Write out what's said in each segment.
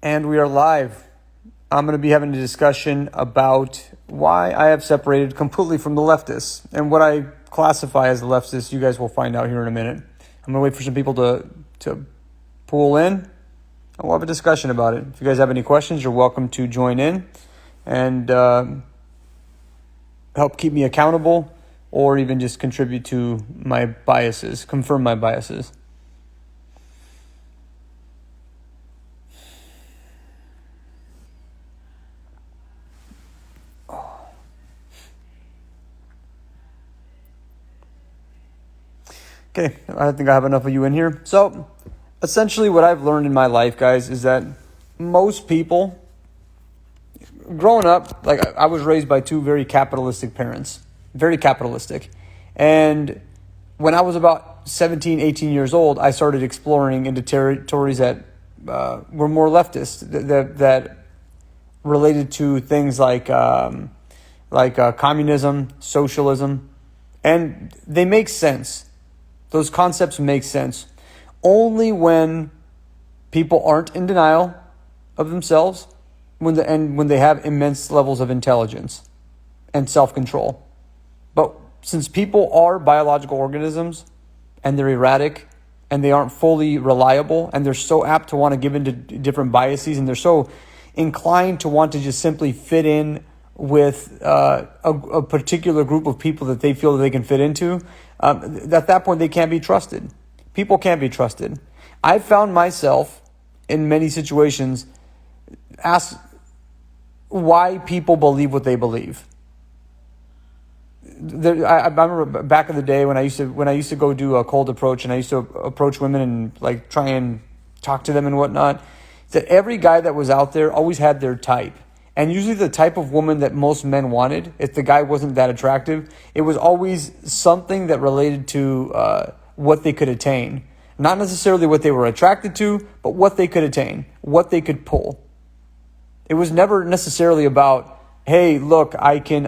And we are live. I'm going to be having a discussion about why I have separated completely from the leftists and what I classify as the leftists. You guys will find out here in a minute. I'm going to wait for some people to pull in, and we'll have a discussion about it. If you guys have any questions, you're welcome to join in and help keep me accountable, or even just contribute to my biases, confirm my biases. Okay, I think I have enough of you in here. So, essentially what I've learned in my life, guys, is that most people, growing up, like I was raised by two very capitalistic parents, very capitalistic. And when I was about 17, 18 years old, I started exploring into territories that were more leftist, that related to things like communism, socialism, and they make sense. Those concepts make sense only when people aren't in denial of themselves, when they have immense levels of intelligence and self-control. But since people are biological organisms and they're erratic and they aren't fully reliable and they're so apt to want to give into different biases and they're so inclined to want to just simply fit in with a particular group of people that they feel that they can fit into, at that point they can't be trusted. People can't be trusted. I've found myself in many situations ask why people believe what they believe. I remember back in the day when I used to go do a cold approach, and I used to approach women and like try and talk to them and whatnot, that every guy that was out there always had their type. And usually the type of woman that most men wanted, if the guy wasn't that attractive, it was always something that related to what they could attain. Not necessarily what they were attracted to, but what they could attain, what they could pull. It was never necessarily about, hey, look, I can,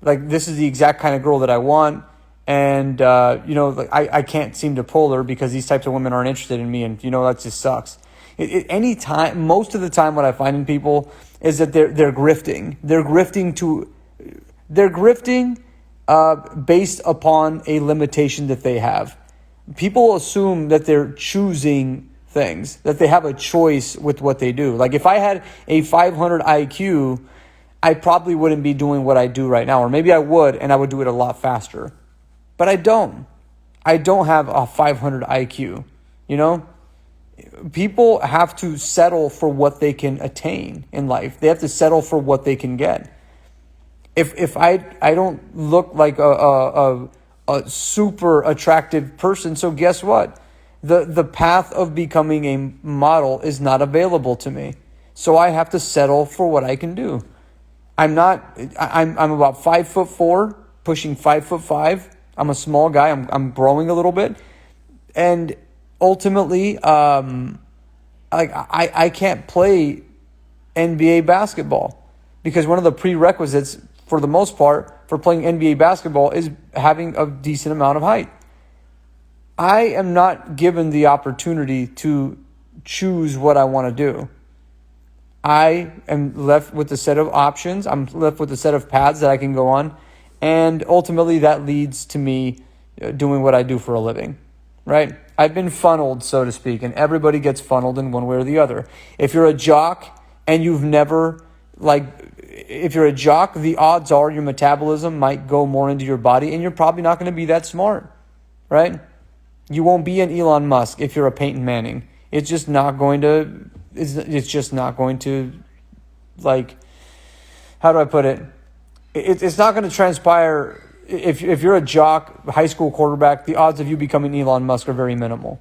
this is the exact kind of girl that I want, and, I can't seem to pull her because these types of women aren't interested in me, and, that just sucks. Most of the time what I find in people is that they're grifting. They're grifting based upon a limitation that they have. People assume that they're choosing things, that they have a choice with what they do. Like if I had a 500 IQ, I probably wouldn't be doing what I do right now. Or maybe I would, and I would do it a lot faster. But I don't. I don't have a 500 IQ, People have to settle for what they can attain in life. They have to settle for what they can get. If I don't look like a super attractive person, so guess what? The path of becoming a model is not available to me. So I have to settle for what I can do. I'm about 5'4", pushing 5'5". I'm a small guy. I'm growing a little bit, and ultimately, I can't play NBA basketball because one of the prerequisites, for the most part, for playing NBA basketball is having a decent amount of height. I am not given the opportunity to choose what I want to do. I am left with a set of options. I'm left with a set of paths that I can go on, and ultimately that leads to me doing what I do for a living, right? I've been funneled, so to speak, and everybody gets funneled in one way or the other. If you're a jock and if you're a jock, the odds are your metabolism might go more into your body, and you're probably not going to be that smart, right? You won't be an Elon Musk if you're a Peyton Manning. It's just not going to, how do I put it? It's not going to transpire. If you're a jock, high school quarterback, the odds of you becoming Elon Musk are very minimal.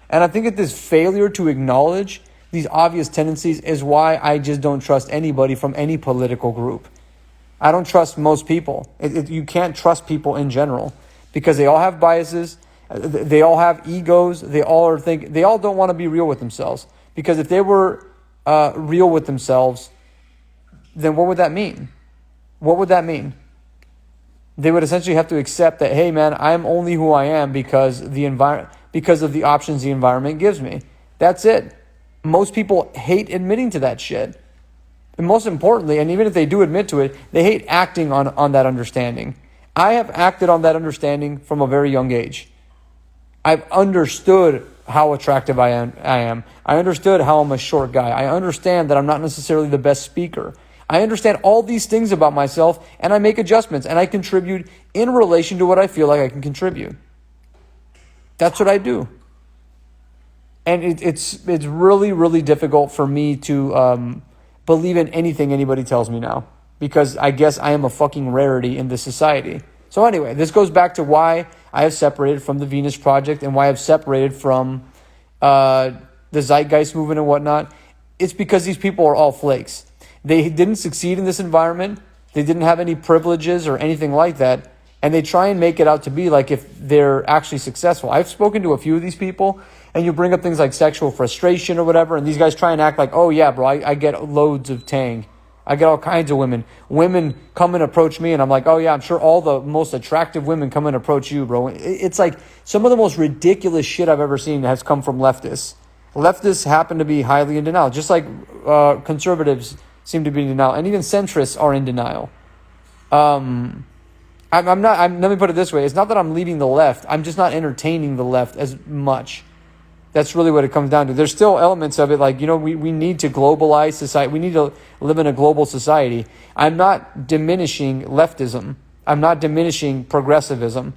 And I think that this failure to acknowledge these obvious tendencies is why I just don't trust anybody from any political group. I don't trust most people. You can't trust people in general because they all have biases. They all have egos. They all don't want to be real with themselves. Because if they were real with themselves, then what would that mean? What would that mean? They would essentially have to accept that, hey man, I'm only who I am because of the options the environment gives me. That's it. Most people hate admitting to that shit. And most importantly, and even if they do admit to it, they hate acting on that understanding. I have acted on that understanding from a very young age. I've understood how attractive I am. I understood how I'm a short guy. I understand that I'm not necessarily the best speaker. I understand all these things about myself, and I make adjustments, and I contribute in relation to what I feel like I can contribute. That's what I do. And it's really, really difficult for me to believe in anything anybody tells me now, because I guess I am a fucking rarity in this society. So anyway, this goes back to why I have separated from the Venus Project and why I've separated from the Zeitgeist movement and whatnot. It's because these people are all flakes. They didn't succeed in this environment. They didn't have any privileges or anything like that. And they try and make it out to be like if they're actually successful. I've spoken to a few of these people, and you bring up things like sexual frustration or whatever, and these guys try and act like, oh yeah, bro, I get loads of tang. I get all kinds of women. Women come and approach me, and I'm like, oh yeah, I'm sure all the most attractive women come and approach you, bro. It's like some of the most ridiculous shit I've ever seen has come from leftists. Leftists happen to be highly in denial, just like conservatives seem to be in denial, and even centrists are in denial. Let me put it this way. It's not that I'm leaving the left. I'm just not entertaining the left as much. That's really what it comes down to. There's still elements of it like, we need to globalize society. We need to live in a global society. I'm not diminishing leftism. I'm not diminishing progressivism.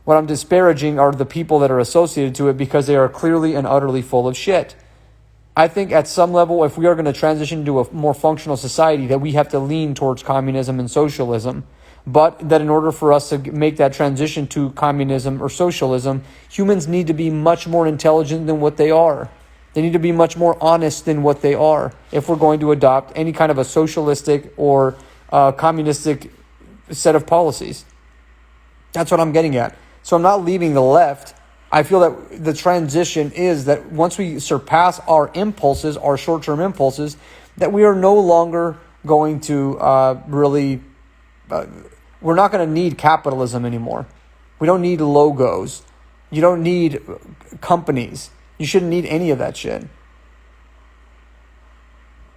What I'm disparaging are the people that are associated to it because they are clearly and utterly full of shit. I think at some level, if we are going to transition to a more functional society, that we have to lean towards communism and socialism. But that in order for us to make that transition to communism or socialism, humans need to be much more intelligent than what they are. They need to be much more honest than what they are if we're going to adopt any kind of a socialistic or communistic set of policies. That's what I'm getting at. So I'm not leaving the left. I feel that the transition is that once we surpass our impulses, our short-term impulses, that we are no longer going to we're not going to need capitalism anymore. We don't need logos. You don't need companies. You shouldn't need any of that shit.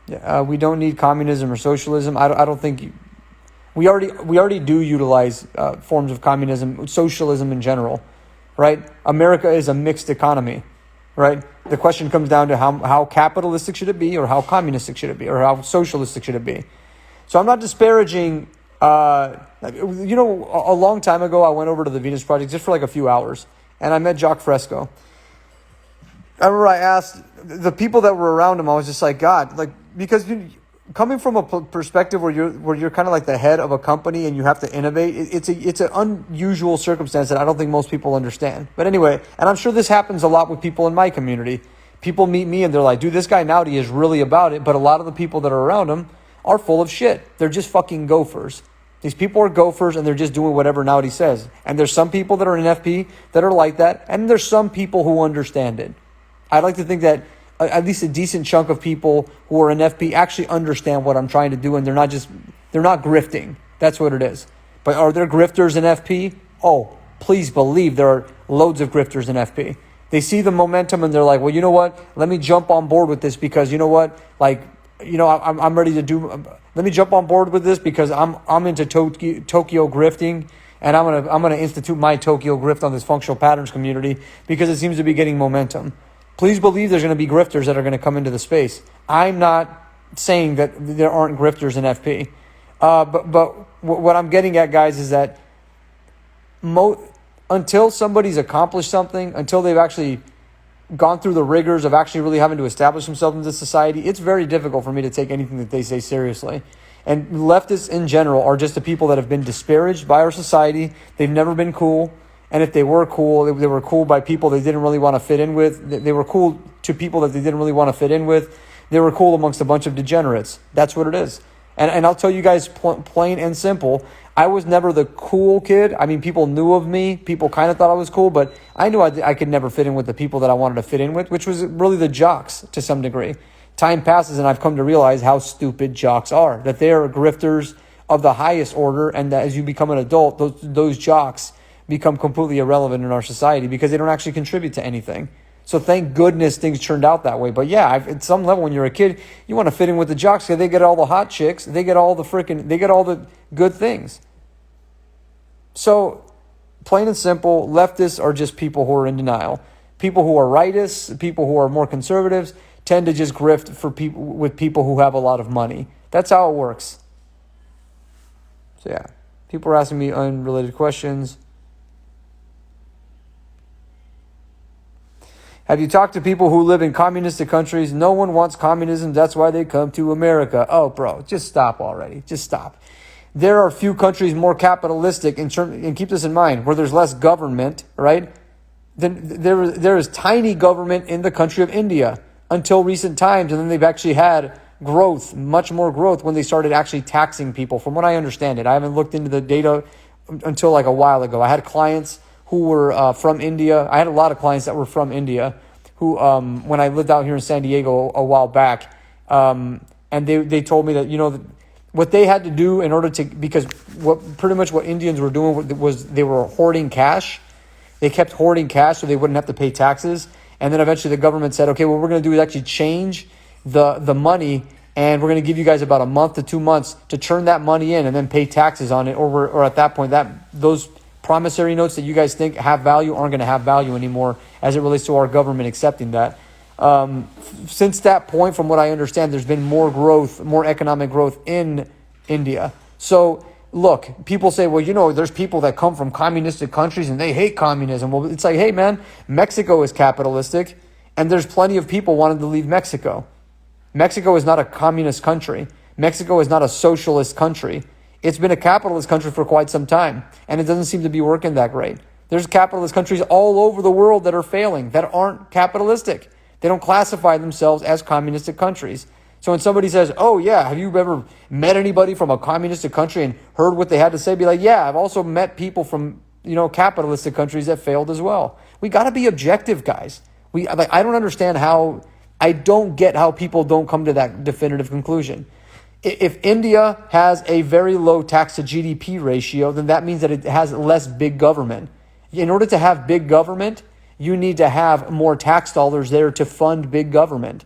We don't need communism or socialism. I don't think we already do utilize forms of communism, socialism in general, right? America is a mixed economy, right? The question comes down to how capitalistic should it be, or how communistic should it be, or how socialistic should it be. So I'm not disparaging. A long time ago, I went over to the Venus Project just for like a few hours, and I met Jacques Fresco. I remember I asked the people that were around him, I was just like, God, like, because coming from a perspective where you're kind of like the head of a company and you have to innovate, it's an unusual circumstance that I don't think most people understand. But anyway, and I'm sure this happens a lot with people in my community. People meet me and they're like, dude, this guy Naudi is really about it, but a lot of the people that are around him are full of shit. They're just fucking gophers. These people are gophers and they're just doing whatever Naudi says. And there's some people that are in FP that are like that, and there's some people who understand it. I'd like to think that at least a decent chunk of people who are in FP actually understand what I'm trying to do, and they're not grifting. That's what it is. But are there grifters in FP? Oh, please believe there are loads of grifters in FP. They see the momentum and they're like, well, you know what? Let me jump on board with this because you know what? Like, I'm ready to do. Let me jump on board with this because I'm into Tokyo grifting, and I'm gonna institute my Tokyo grift on this functional patterns community because it seems to be getting momentum. Please believe there's going to be grifters that are going to come into the space. I'm not saying that there aren't grifters in FP, but what I'm getting at, guys, is that until somebody's accomplished something, until they've actually gone through the rigors of actually really having to establish themselves in this society, it's very difficult for me to take anything that they say seriously. And leftists in general are just the people that have been disparaged by our society. They've never been cool. And if they were cool, they were cool by people they didn't really want to fit in with. They were cool to people that they didn't really want to fit in with. They were cool amongst a bunch of degenerates. That's what it is. And I'll tell you guys plain and simple, I was never the cool kid. I mean, people knew of me. People kind of thought I was cool, but I knew I could never fit in with the people that I wanted to fit in with, which was really the jocks to some degree. Time passes and I've come to realize how stupid jocks are, that they are grifters of the highest order, and that as you become an adult, those jocks become completely irrelevant in our society because they don't actually contribute to anything. So thank goodness things turned out that way. But yeah, at some level, when you're a kid, you want to fit in with the jocks because they get all the hot chicks. They get all the good things. So plain and simple, leftists are just people who are in denial. People who are rightists, people who are more conservatives, tend to just grift for people with people who have a lot of money. That's how it works. So yeah, people are asking me unrelated questions. Have you talked to people who live in communistic countries? No one wants communism. That's why they come to America. Oh, bro, just stop already. Just stop. There are a few countries more capitalistic and keep this in mind, where there's less government, right? Then there is tiny government in the country of India until recent times, and then they've actually had growth, much more growth when they started actually taxing people. From what I understand it, I haven't looked into the data until like a while ago. I had clients who were from India. I had a lot of clients that were from India who, when I lived out here in San Diego a while back, and they told me that, what they had to do in order to, because pretty much what Indians were doing was they were hoarding cash. They kept hoarding cash so they wouldn't have to pay taxes. And then eventually the government said, okay, what we're going to do is actually change the money, and we're going to give you guys about a month to 2 months to turn that money in and then pay taxes on it. Or at that point, those promissory notes that you guys think have value aren't going to have value anymore as it relates to our government accepting that. Since that point, from what I understand, there's been more growth, more economic growth in India. So look, people say, well, there's people that come from communistic countries and they hate communism. Well, it's like, hey man, Mexico is capitalistic and there's plenty of people wanting to leave Mexico. Mexico is not a communist country. Mexico is not a socialist country. It's been a capitalist country for quite some time, and it doesn't seem to be working that great. There's capitalist countries all over the world that are failing, that aren't capitalistic. They don't classify themselves as communistic countries. So when somebody says, oh yeah, have you ever met anybody from a communistic country and heard what they had to say? Be like, yeah, I've also met people from, capitalistic countries that failed as well. We got to be objective, guys. I don't get how people don't come to that definitive conclusion. If India has a very low tax to GDP ratio, then that means that it has less big government. In order to have big government, you need to have more tax dollars there to fund big government.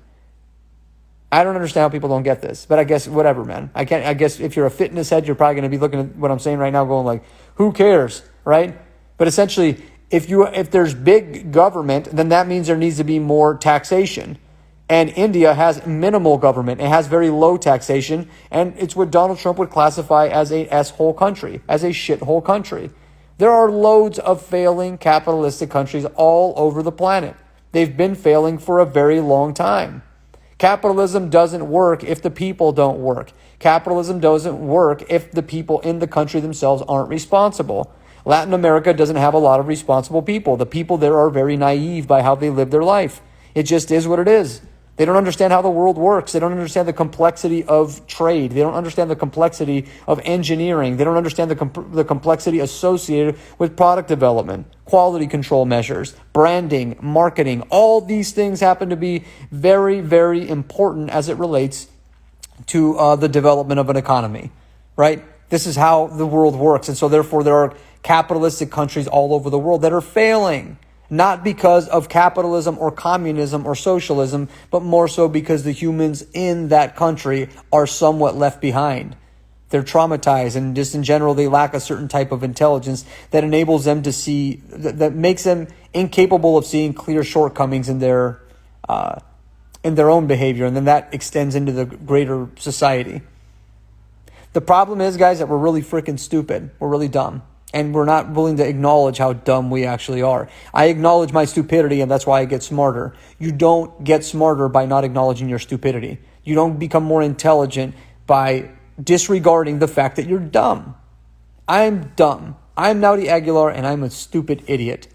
I don't understand how people don't get this, but I guess whatever, man. I guess if you're a fitness head, you're probably going to be looking at what I'm saying right now going like, who cares, right? But essentially, if there's big government, then that means there needs to be more taxation. And India has minimal government. It has very low taxation. And it's what Donald Trump would classify as a S-hole country, as a shithole country. There are loads of failing capitalistic countries all over the planet. They've been failing for a very long time. Capitalism doesn't work if the people don't work. Capitalism doesn't work if the people in the country themselves aren't responsible. Latin America doesn't have a lot of responsible people. The people there are very naive by how they live their life. It just is what it is. They don't understand how the world works. They don't understand the complexity of trade. They don't understand the complexity of engineering. They don't understand the complexity associated with product development, quality control measures, branding, marketing. All these things happen to be very, very important as it relates to the development of an economy, right? This is how the world works. And so therefore there are capitalistic countries all over the world that are failing. Not because of capitalism or communism or socialism, but more so because the humans in that country are somewhat left behind. They're traumatized, and just in general, they lack a certain type of intelligence that enables them to see, that makes them incapable of seeing clear shortcomings in their own behavior, and then that extends into the greater society. The problem is, guys, that we're really freaking stupid. We're really dumb. And we're not willing to acknowledge how dumb we actually are. I acknowledge my stupidity, and that's why I get smarter. You don't get smarter by not acknowledging your stupidity. You don't become more intelligent by disregarding the fact that you're dumb. I'm dumb. I'm Naudi Aguilar, and I'm a stupid idiot.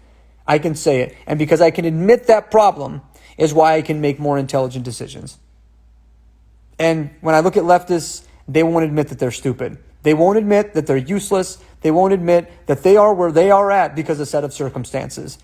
I can say it. And because I can admit that problem is why I can make more intelligent decisions. And when I look at leftists, they won't admit that they're stupid. They won't admit that they're useless. They won't admit that they are where they are at because of a set of circumstances.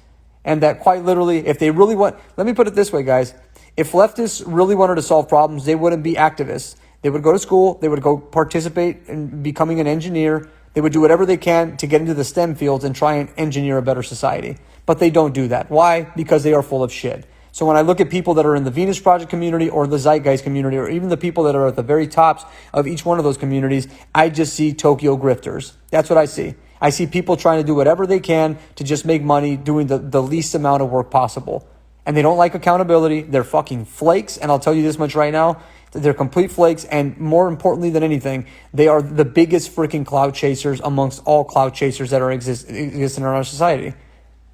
And that quite literally, if they really want, let me put it this way, guys. If leftists really wanted to solve problems, they wouldn't be activists. They would go to school. They would go participate in becoming an engineer. They would do whatever they can to get into the STEM fields and try and engineer a better society. But they don't do that. Why? Because they are full of shit. So when I look at people that are in the Venus Project community or the Zeitgeist community, or even the people that are at the very tops of each one of those communities, I just see Tokyo grifters. That's what I see. I see people trying to do whatever they can to just make money doing the least amount of work possible. And they don't like accountability. They're fucking flakes. And I'll tell you this much right now. They're complete flakes. And more importantly than anything, they are the biggest freaking clout chasers amongst all clout chasers that exist in our society.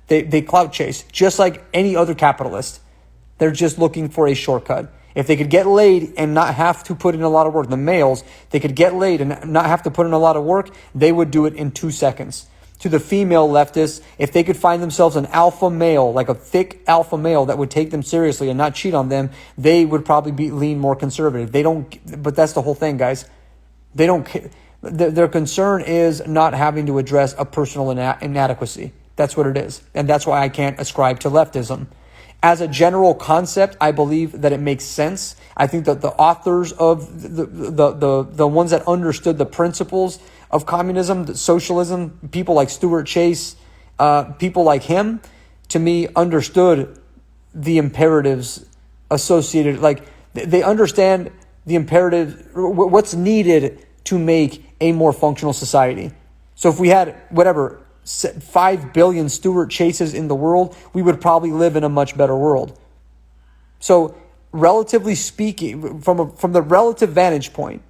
They clout chase just like any other capitalist. They're just looking for a shortcut. If they could get laid and not have to put in a lot of work, the males, they could get laid and not have to put in a lot of work, they would do it in 2 seconds. To the female leftists, if they could find themselves an alpha male, like a thick alpha male that would take them seriously and not cheat on them, they would probably lean more conservative. They don't, but that's the whole thing, guys. They don't care. Their concern is not having to address a personal inadequacy. That's what it is. And that's why I can't ascribe to leftism. As a general concept, I believe that it makes sense. I think that the authors of the ones that understood the principles of communism, socialism, people like Stuart Chase, people like him, to me, understood the imperatives associated. Like, they understand the imperative, what's needed to make a more functional society. So if we had, 5 billion Stuart Chases in the world, we would probably live in a much better world. So relatively speaking, from the relative vantage point,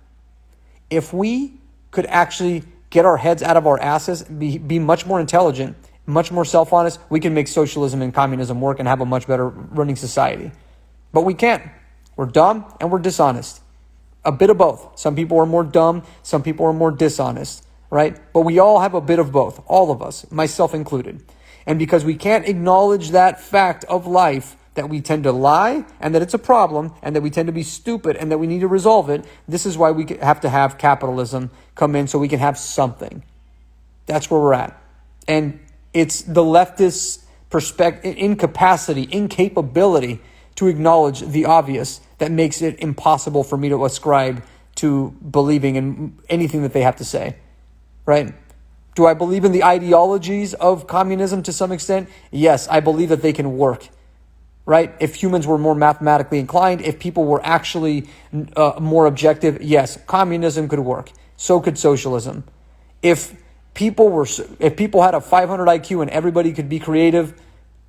if we could actually get our heads out of our asses, be much more intelligent, much more self-honest, we can make socialism and communism work and have a much better running society. But we can't. We're dumb and we're dishonest. A bit of both. Some people are more dumb, some people are more dishonest. Right? But we all have a bit of both, all of us, myself included. And because we can't acknowledge that fact of life, that we tend to lie and that it's a problem and that we tend to be stupid and that we need to resolve it, this is why we have to have capitalism come in so we can have something. That's where we're at. And it's the leftist perspective, incapability to acknowledge the obvious that makes it impossible for me to ascribe to believing in anything that they have to say. Right? Do I believe in the ideologies of communism to some extent? Yes, I believe that they can work. Right? If humans were more mathematically inclined, if people were actually more objective, yes, communism could work. So could socialism. If people had a 500 IQ and everybody could be creative,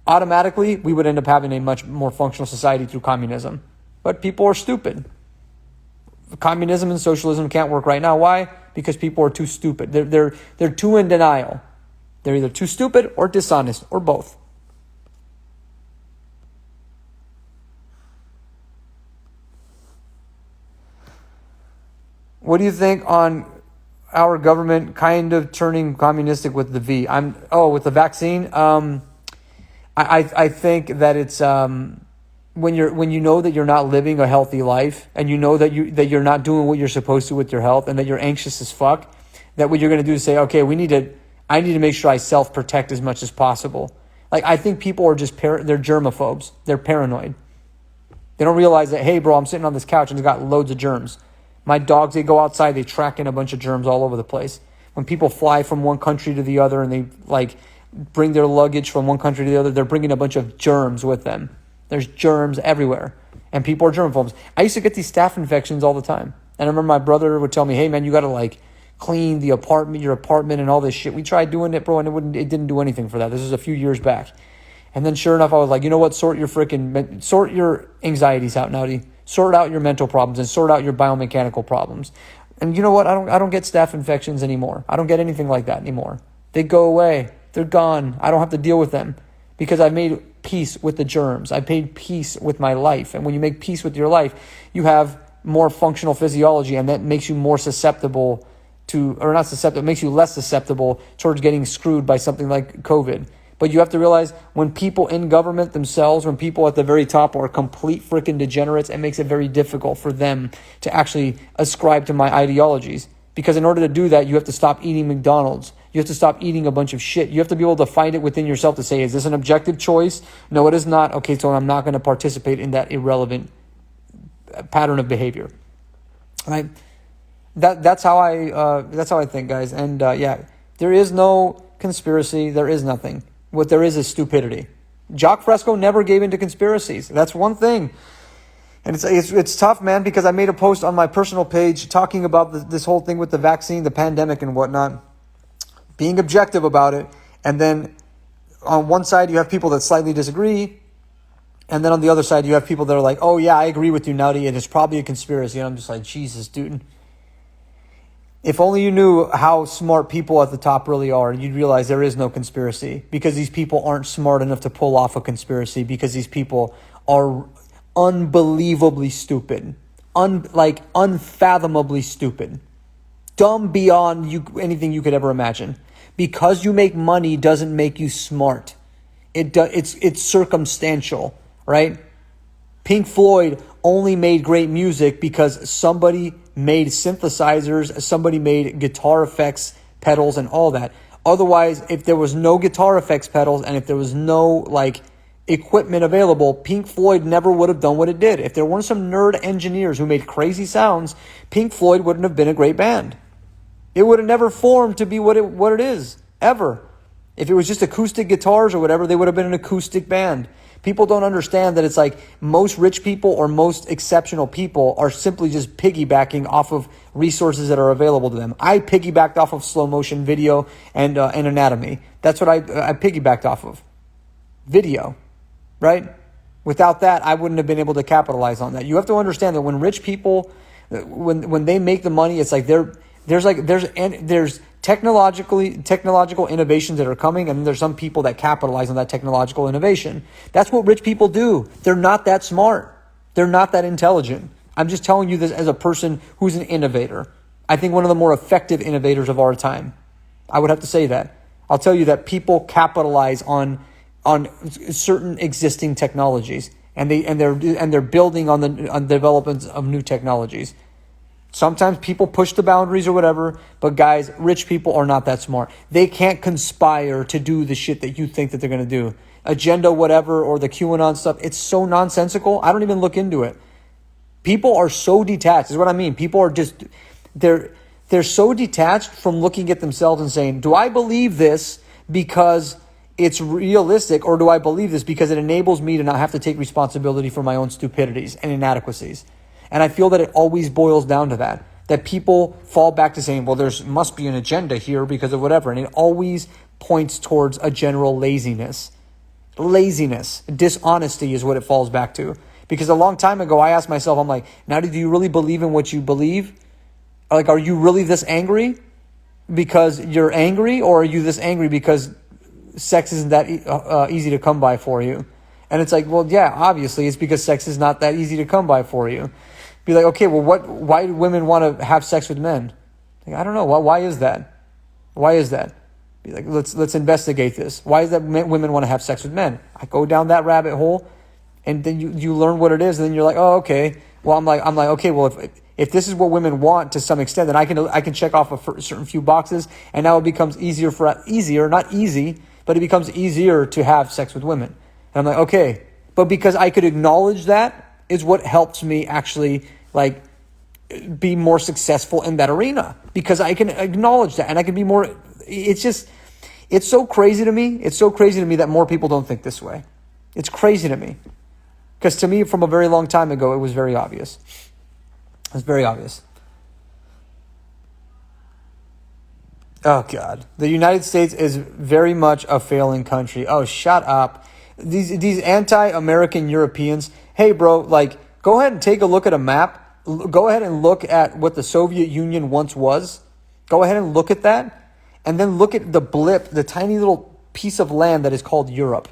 automatically we would end up having a much more functional society through communism. But people are stupid. Communism and socialism can't work right now. Why? Because people are too stupid. They're too in denial. They're either too stupid or dishonest or both. What do you think on our government kind of turning communistic with the V? With the vaccine. I think that it's when you know that you're not living a healthy life and you know that you're not doing what you're supposed to with your health and that you're anxious as fuck, that what you're going to do is say, okay, I need to make sure I self-protect as much as possible. Like, I think people are just, they're germaphobes. They're paranoid. They don't realize that, hey bro, I'm sitting on this couch and it's got loads of germs. My dogs, they go outside, they track in a bunch of germs all over the place. When people fly from one country to the other and they bring their luggage from one country to the other, they're bringing a bunch of germs with them. There's germs everywhere. And people are germaphobes. I used to get these staph infections all the time. And I remember my brother would tell me, hey man, you got to clean your apartment and all this shit. We tried doing it, bro, and it didn't do anything for that. This was a few years back. And then sure enough, I was like, you know what? Sort your anxieties out, Nowdy. Sort out your mental problems and sort out your biomechanical problems. And you know what? I don't get staph infections anymore. I don't get anything like that anymore. They go away. They're gone. I don't have to deal with them because I've made peace with the germs. I've made peace with my life. And when you make peace with your life, you have more functional physiology, and that makes you more susceptible to, or not susceptible, it makes you less susceptible towards getting screwed by something like COVID. But you have to realize when people in government themselves, when people at the very top are complete freaking degenerates, it makes it very difficult for them to actually ascribe to my ideologies. Because in order to do that, you have to stop eating McDonald's. You have to stop eating a bunch of shit. You have to be able to find it within yourself to say, is this an objective choice? No, it is not. Okay, so I'm not going to participate in that irrelevant pattern of behavior. Right? That's how I think, guys. And there is no conspiracy. There is nothing. What there is stupidity. Jacque Fresco never gave into conspiracies. That's one thing. And it's tough, man, because I made a post on my personal page talking about this whole thing with the vaccine, the pandemic and whatnot, being objective about it. And then on one side, you have people that slightly disagree. And then on the other side, you have people that are like, oh, yeah, I agree with you, Nutty, and it's probably a conspiracy. And I'm just like, Jesus, dude. If only you knew how smart people at the top really are, you'd realize there is no conspiracy, because these people aren't smart enough to pull off a conspiracy, because these people are unbelievably stupid, unfathomably stupid, dumb beyond anything you could ever imagine. Because you make money doesn't make you smart. It's circumstantial, right? Pink Floyd only made great music because somebody made synthesizers, somebody made guitar effects, pedals, and all that. Otherwise, if there was no guitar effects pedals and if there was no equipment available, Pink Floyd never would have done what it did. If there weren't some nerd engineers who made crazy sounds, Pink Floyd wouldn't have been a great band. It would have never formed to be what it is, ever. If it was just acoustic guitars or whatever, they would have been an acoustic band. People don't understand that it's like most rich people or most exceptional people are simply just piggybacking off of resources that are available to them. I piggybacked off of slow motion video and anatomy. That's what I piggybacked off of. Video, right? Without that, I wouldn't have been able to capitalize on that. You have to understand that when rich people, when they make the money, it's like there's technological innovations that are coming, and there's some people that capitalize on that technological innovation. That's what rich people do. They're not that smart. They're not that intelligent. I'm just telling you this as a person who's an innovator. I think one of the more effective innovators of our time. I would have to say that. I'll tell you that people capitalize on certain existing technologies, and they're building on developments of new technologies. Sometimes people push the boundaries or whatever, but guys, rich people are not that smart. They can't conspire to do the shit that you think that they're going to do. Agenda whatever, or the QAnon stuff, it's so nonsensical. I don't even look into it. People are so detached, is what I mean. People are just, they're so detached from looking at themselves and saying, do I believe this because it's realistic, or do I believe this because it enables me to not have to take responsibility for my own stupidities and inadequacies? And I feel that it always boils down to that people fall back to saying, well, must be an agenda here because of whatever. And it always points towards a general laziness. Dishonesty is what it falls back to. Because a long time ago, I asked myself, I'm like, now, do you really believe in what you believe? Like, are you really this angry because you're angry, or are you this angry because sex isn't that easy to come by for you? And it's like, well, yeah, obviously it's because sex is not that easy to come by for you. Be like, okay, well, why do women want to have sex with men? Like, I don't know. Why is that? Why is that? Be like, let's investigate this. Why is that women want to have sex with men? I go down that rabbit hole, and then you learn what it is, and then you're like, oh, okay. Well, I'm like, okay, well, if this is what women want to some extent, then I can check off a certain few boxes, and now it becomes not easy, but it becomes easier to have sex with women. And I'm like, okay, but because I could acknowledge that is what helps me actually be more successful in that arena, because I can acknowledge that and I can be more. It's so crazy to me. It's so crazy to me that more people don't think this way. It's crazy to me, because to me, from a very long time ago, it was very obvious. It was very obvious. Oh God, the United States is very much a failing country. Oh, shut up. These anti-American Europeans. Hey, bro, go ahead and take a look at a map. Go ahead and look at what the Soviet Union once was. Go ahead and look at that. And then look at the blip, the tiny little piece of land that is called Europe.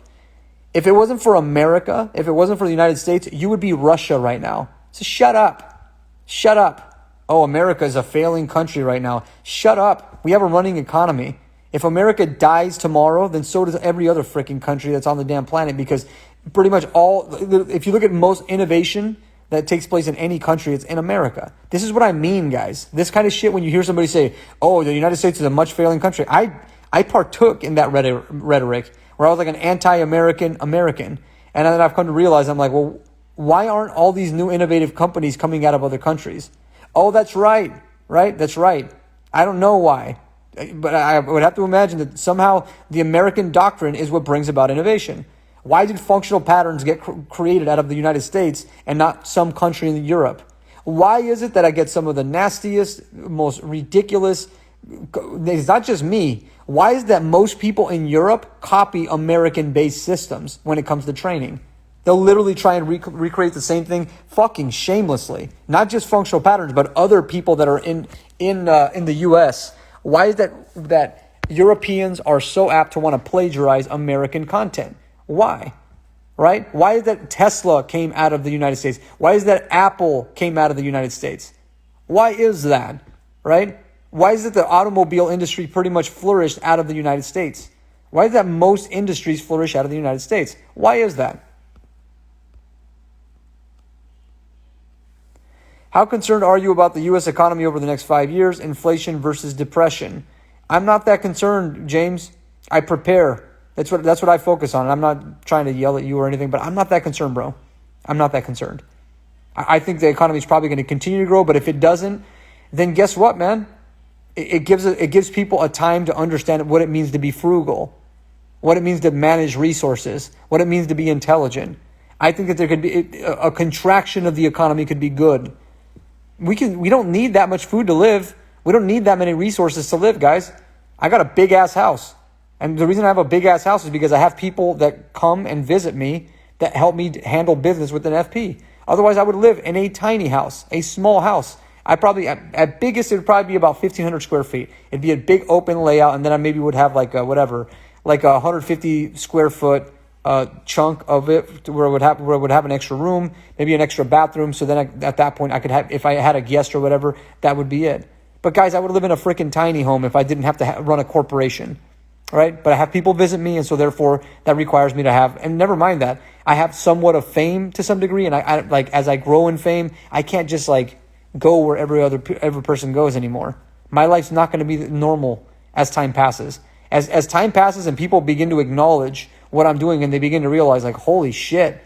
If it wasn't for America, if it wasn't for the United States, you would be Russia right now. So shut up. Shut up. Oh, America is a failing country right now. Shut up. We have a running economy. If America dies tomorrow, then so does every other freaking country that's on the damn planet, because pretty much if you look at most innovation that takes place in any country, it's in America. This is what I mean, guys. This kind of shit, when you hear somebody say, oh, the United States is a much failing country. I partook in that rhetoric where I was like an anti-American American. And then I've come to realize, I'm like, well, why aren't all these new innovative companies coming out of other countries? Oh, that's right. Right? That's right. I don't know why. But I would have to imagine that somehow the American doctrine is what brings about innovation. Why did functional patterns get created out of the United States and not some country in Europe? Why is it that I get some of the nastiest, most ridiculous, it's not just me, why is it that most people in Europe copy American-based systems when it comes to training? They'll literally try and recreate the same thing fucking shamelessly. Not just functional patterns, but other people that are in the U.S. Why is that Europeans are so apt to want to plagiarize American content? Why? Right? Why is that Tesla came out of the United States? Why is that Apple came out of the United States? Why is that? Right? Why is it the automobile industry pretty much flourished out of the United States? Why is that most industries flourish out of the United States? Why is that? How concerned are you about the U.S. economy over the next 5 years, inflation versus depression? I'm not that concerned, James. I prepare. That's what I focus on. I'm not trying to yell at you or anything, but I'm not that concerned, bro. I'm not that concerned. I think the economy is probably going to continue to grow, but if it doesn't, then guess what, man? It gives people a time to understand what it means to be frugal, what it means to manage resources, what it means to be intelligent. I think that there could be a contraction of the economy could be good. We don't need that much food to live. We don't need that many resources to live, guys. I got a big ass house. And the reason I have a big ass house is because I have people that come and visit me that help me handle business with an FP. Otherwise, I would live in a tiny house, a small house. I probably, at biggest, it would probably be about 1,500 square feet. It'd be a big open layout, and then I maybe would have like a 150 square foot chunk of it where it would have an extra room, maybe an extra bathroom. So then at that point I could have, if I had a guest or whatever, that would be it. But guys, I would live in a freaking tiny home if I didn't have to run a corporation, right? But I have people visit me, and so therefore that requires me to have, and never mind that, I have somewhat of fame to some degree, and I like as I grow in fame, I can't just like go where every person goes anymore. My life's not going to be normal as time passes. As time passes and people begin to acknowledge what I'm doing, and they begin to realize like, holy shit,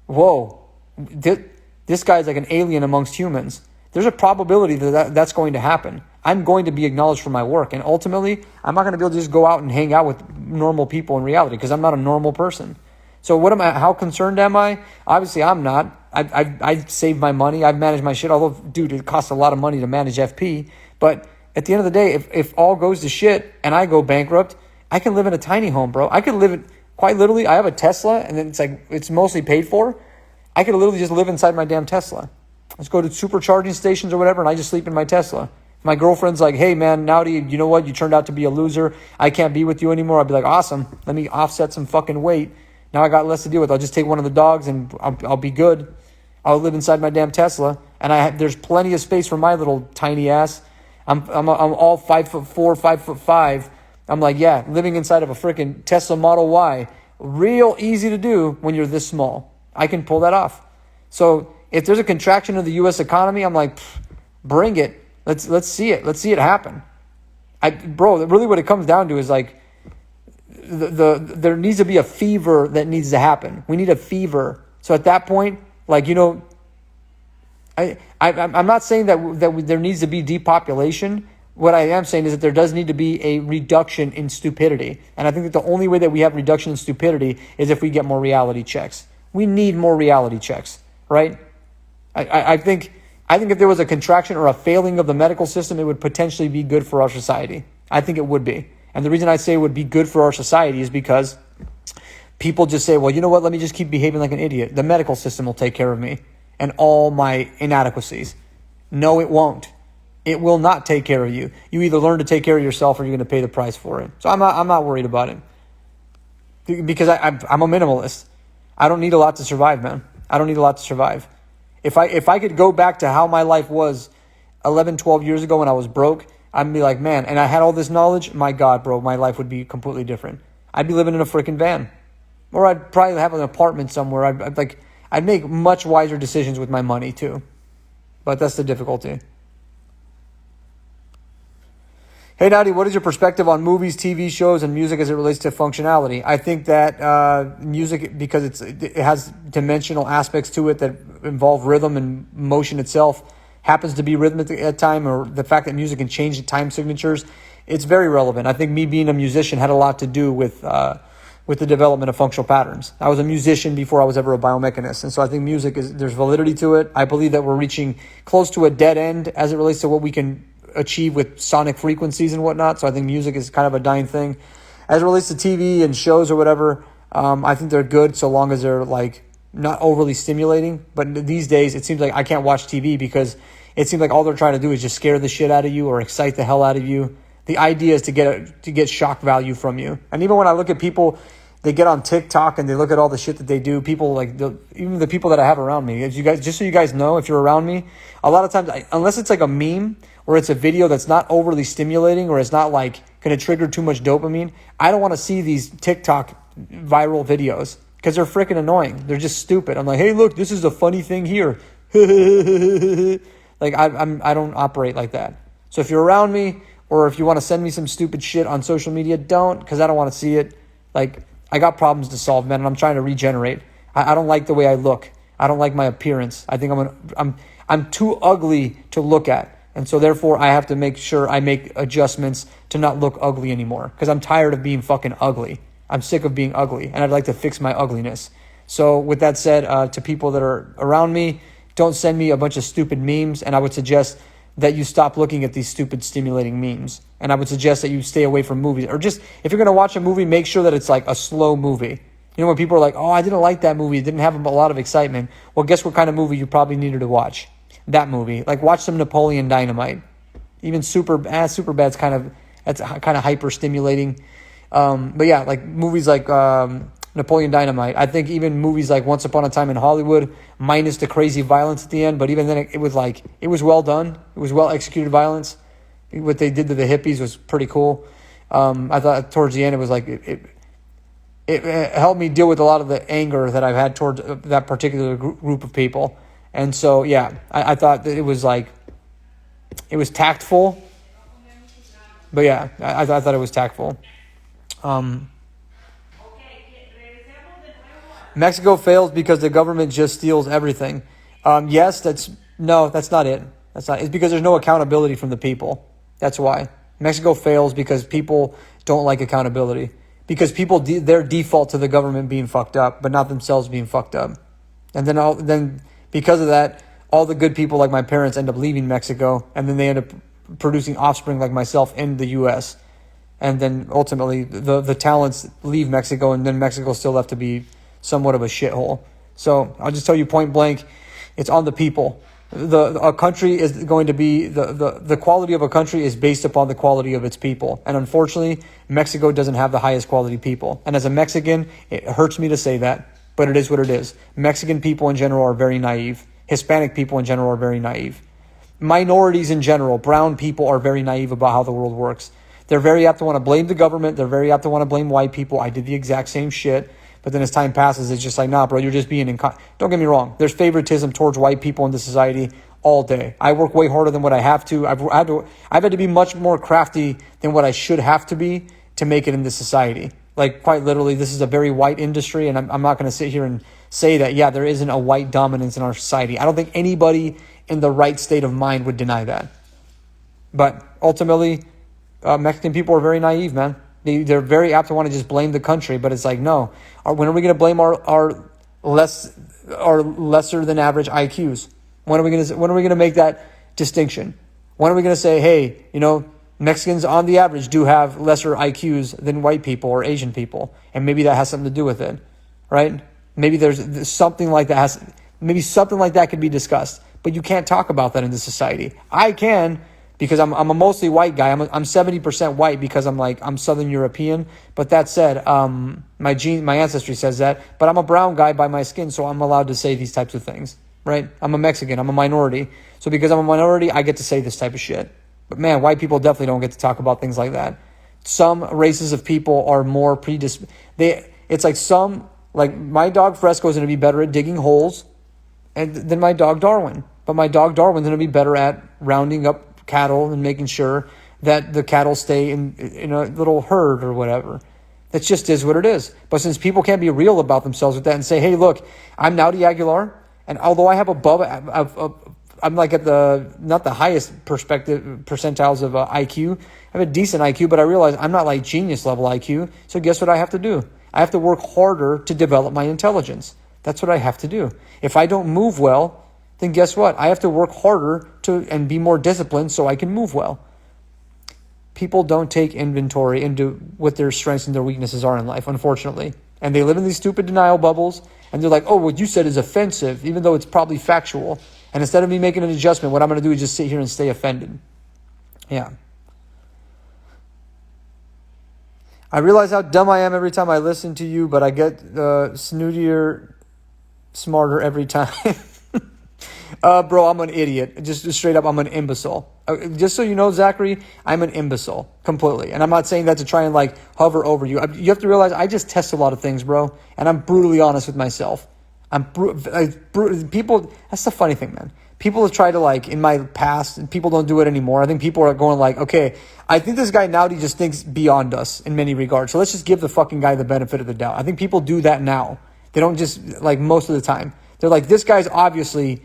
whoa, this guy's like an alien amongst humans. There's a probability that that's going to happen. I'm going to be acknowledged for my work. And ultimately, I'm not going to be able to just go out and hang out with normal people in reality because I'm not a normal person. So how concerned am I? Obviously, I'm not. I've saved my money. I've managed my shit. Although, dude, it costs a lot of money to manage FP. But at the end of the day, if all goes to shit and I go bankrupt, I can live in a tiny home, bro. I could live in, quite literally, I have a Tesla, and then it's mostly paid for. I could literally just live inside my damn Tesla. Let's go to supercharging stations or whatever, and I just sleep in my Tesla. My girlfriend's like, hey, man, Nowdy, you know what? You turned out to be a loser. I can't be with you anymore. I'll be like, awesome. Let me offset some fucking weight. Now I got less to deal with. I'll just take one of the dogs, and I'll be good. I'll live inside my damn Tesla, and there's plenty of space for my little tiny ass. I'm all 5'4", 5'5". I'm like, yeah, living inside of a freaking Tesla Model Y, real easy to do when you're this small. I can pull that off. So if there's a contraction of the U.S. economy, I'm like, bring it. Let's see it. Let's see it happen. Bro, really what it comes down to is like, there needs to be a fever that needs to happen. We need a fever. So at that point, like, you know, I'm not saying that there needs to be depopulation. What I am saying is that there does need to be a reduction in stupidity. And I think that the only way that we have reduction in stupidity is if we get more reality checks. We need more reality checks, right? I think if there was a contraction or a failing of the medical system, it would potentially be good for our society. I think it would be. And the reason I say it would be good for our society is because people just say, well, you know what? Let me just keep behaving like an idiot. The medical system will take care of me and all my inadequacies. No, it won't. It will not take care of you. You either learn to take care of yourself or you're going to pay the price for it. So I'm not worried about it because I'm a minimalist. I don't need a lot to survive, man. I don't need a lot to survive. If I could go back to how my life was 11, 12 years ago when I was broke, I'd be like, man, and I had all this knowledge, my God, bro, my life would be completely different. I'd be living in a freaking van. Or I'd probably have an apartment somewhere. I'd make much wiser decisions with my money too. But that's the difficulty. Hey, Nowdy, what is your perspective on movies, TV shows, and music as it relates to functionality? I think that music, because it has dimensional aspects to it that involve rhythm and motion itself, happens to be rhythmic at time, or the fact that music can change the time signatures, it's very relevant. I think me being a musician had a lot to do with with the development of functional patterns. I was a musician before I was ever a biomechanist. And so I think there's validity to it. I believe that we're reaching close to a dead end as it relates to what we can achieve with sonic frequencies and whatnot. So I think music is kind of a dying thing. As it relates to TV and shows or whatever, I think they're good so long as they're like not overly stimulating. But these days, it seems like I can't watch TV because it seems like all they're trying to do is just scare the shit out of you or excite the hell out of you. The idea is to get shock value from you. And even when I look at people, they get on TikTok and they look at all the shit that they do. People like even the people that I have around me. As you guys, just so you guys know, if you're around me, a lot of times, unless it's like a meme or it's a video that's not overly stimulating or it's not like going to trigger too much dopamine, I don't want to see these TikTok viral videos because they're freaking annoying. They're just stupid. I'm like, hey, look, this is a funny thing here. Like I don't operate like that. So if you're around me, or if you want to send me some stupid shit on social media, don't, because I don't want to see it. Like, I got problems to solve, man, and I'm trying to regenerate. I don't like the way I look. I don't like my appearance. I think I'm too ugly to look at. And so therefore, I have to make sure I make adjustments to not look ugly anymore, because I'm tired of being fucking ugly. I'm sick of being ugly, and I'd like to fix my ugliness. So with that said, to people that are around me, don't send me a bunch of stupid memes, and I would suggest that you stop looking at these stupid stimulating memes. And I would suggest that you stay away from movies. Or just, if you're going to watch a movie, make sure that it's like a slow movie. You know, when people are like, oh, I didn't like that movie. It didn't have a lot of excitement. Well, guess what kind of movie you probably needed to watch? That movie. Like, watch some Napoleon Dynamite. Even Superbad's kind of hyper stimulating. But yeah, like movies like Napoleon Dynamite. I think even movies like Once Upon a Time in Hollywood, minus the crazy violence at the end, but even then it was well done. It was well executed violence. What they did to the hippies was pretty cool. I thought towards the end it was like it helped me deal with a lot of the anger that I've had towards that particular group of people. And so yeah, I thought that it was tactful. But yeah, I thought it was tactful. Mexico fails because the government just steals everything. Yes, that's not it. It's because there's no accountability from the people. That's why. Mexico fails because people don't like accountability. Because people, their default to the government being fucked up, but not themselves being fucked up. And then because of that, all the good people like my parents end up leaving Mexico, and then they end up producing offspring like myself in the U.S. And then ultimately the talents leave Mexico, and then Mexico's still left to be somewhat of a shithole. So I'll just tell you point blank, it's on the people. A country is going to be, the quality of a country is based upon the quality of its people. And unfortunately, Mexico doesn't have the highest quality people. And as a Mexican, it hurts me to say that, but it is what it is. Mexican people in general are very naive. Hispanic people in general are very naive. Minorities in general, brown people are very naive about how the world works. They're very apt to want to blame the government. They're very apt to want to blame white people. I did the exact same shit. But then as time passes, it's just like, nah, bro, you're just being don't get me wrong. There's favoritism towards white people in this society all day. I work way harder than what I have to. I've had to be much more crafty than what I should have to be to make it in this society. Like, quite literally, this is a very white industry, and I'm not going to sit here and say that, yeah, there isn't a white dominance in our society. I don't think anybody in the right state of mind would deny that. But ultimately, Mexican people are very naive, man. They're very apt to want to just blame the country, but it's like, no. When are we going to blame our lesser than average IQs? When are we going to make that distinction? When are we going to say, hey, Mexicans on the average do have lesser IQs than white people or Asian people, and maybe that has something to do with it, right? Maybe there's something like that something like that could be discussed, but you can't talk about that in this society. I can. Because I'm a mostly white guy. I'm 70% white because I'm Southern European. But that said, my ancestry says that. But I'm a brown guy by my skin, so I'm allowed to say these types of things, right? I'm a Mexican. I'm a minority. So because I'm a minority, I get to say this type of shit. But man, white people definitely don't get to talk about things like that. Some races of people are more It's like my dog Fresco is going to be better at digging holes than my dog Darwin. But my dog Darwin's going to be better at rounding up cattle and making sure that the cattle stay in a little herd or whatever. That just is what it is. But since people can't be real about themselves with that and say, hey, look, I'm Naudi Aguilar, and although I have I'm like at not the highest percentiles of IQ. I have a decent IQ, but I realize I'm not like genius level IQ. So guess what I have to do? I have to work harder to develop my intelligence. That's what I have to do. If I don't move well, then guess what? I have to work harder and be more disciplined so I can move well. People don't take inventory into what their strengths and their weaknesses are in life, unfortunately. And they live in these stupid denial bubbles, and they're like, oh, what you said is offensive, even though it's probably factual. And instead of me making an adjustment, what I'm going to do is just sit here and stay offended. Yeah. I realize how dumb I am every time I listen to you, but I get snootier, smarter every time. Bro, I'm an idiot. Just straight up, I'm an imbecile. Just so you know, Zachary, I'm an imbecile completely. And I'm not saying that to try and like hover over you. You have to realize I just test a lot of things, bro. And I'm brutally honest with myself. People, that's the funny thing, man. People have tried to like, in my past, and people don't do it anymore. I think people are going like, okay, I think this guy now, he just thinks beyond us in many regards. So let's just give the fucking guy the benefit of the doubt. I think people do that now. They don't just, like most of the time. They're like, this guy's obviously